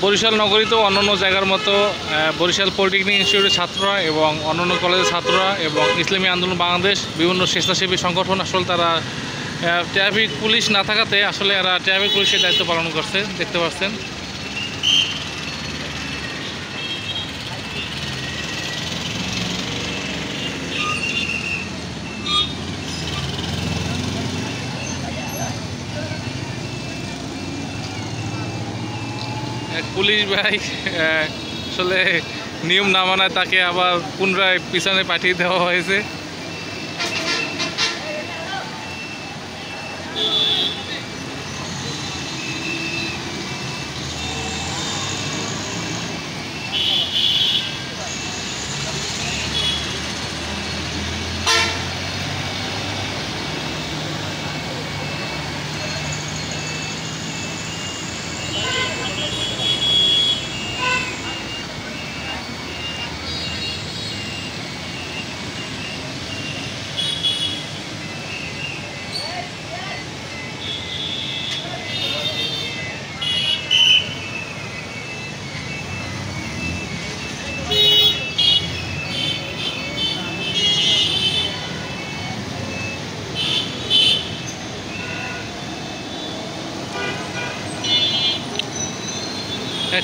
বরিশাল নগরীতেও অন্যান্য জায়গার মতো বরিশাল পলিটেকনিক ইনস্টিটিউটের ছাত্ররা এবং অন্যান্য কলেজের ছাত্ররা এবং ইসলামী আন্দোলন বাংলাদেশ বিভিন্ন স্বেচ্ছাসেবী সংগঠন আসলে তারা ট্রাফিক পুলিশ না থাকাতে আসলে এরা ট্রাফিক পুলিশের দায়িত্ব পালন করছে, দেখতে পাচ্ছেন। পুলিশ ভাই আসলে নিয়ম না মানায় তাকে আবার পুনরায় পিছনে পাঠিয়ে দেওয়া হয়েছে।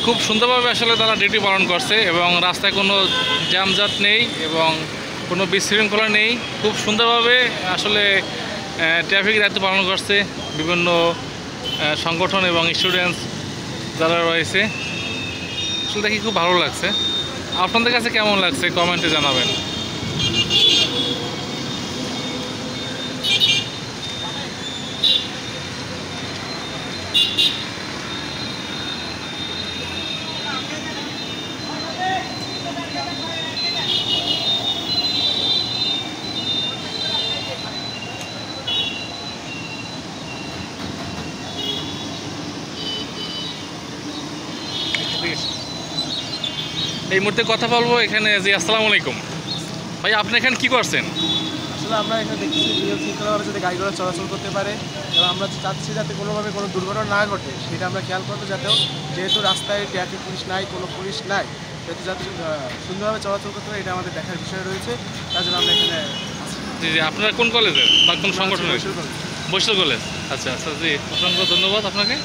খুব সুন্দরভাবে আসলে তারা ডিউটি পালন করছে এবং রাস্তায় কোনো জ্যামজাট নেই এবং কোনো বিশৃঙ্খলা নেই। খুব সুন্দরভাবে আসলে ট্রাফিক দায়িত্ব পালন করছে বিভিন্ন সংগঠন এবং স্টুডেন্টস যারা রয়েছে। আসলে দেখি খুব ভালো লাগছে। আপনাদের কাছে কেমন লাগছে কমেন্টে জানাবেন। এই মুহূর্তে কথা বলবো এখানে জি। আসসালামু আলাইকুম ভাই, আপনি এখানে কি করছেন? আসলে আমরা এখানে দেখছি নিয়ম শৃঙ্খলাভাবে যাতে গাড়িগুলো চলাচল করতে পারে এবং আমরা চাচ্ছি যাতে কোনোভাবে কোনো দুর্ঘটনা না ঘটে সেটা আমরা খেয়াল করবো, যাতেও যেহেতু রাস্তায় ট্রাফিক পুলিশ নাই, কোনো পুলিশ নাই, যাতে সুন্দরভাবে চলাচল করতে পারে এটা আমাদের দেখার বিষয় রয়েছে। তার জন্য আমরা এখানে জি জি। আপনারা কোন কলেজের বা কোন সংগঠনের? বরিশাল কলেজ। আচ্ছা আচ্ছা জি, অসংখ্য ধন্যবাদ আপনাকে।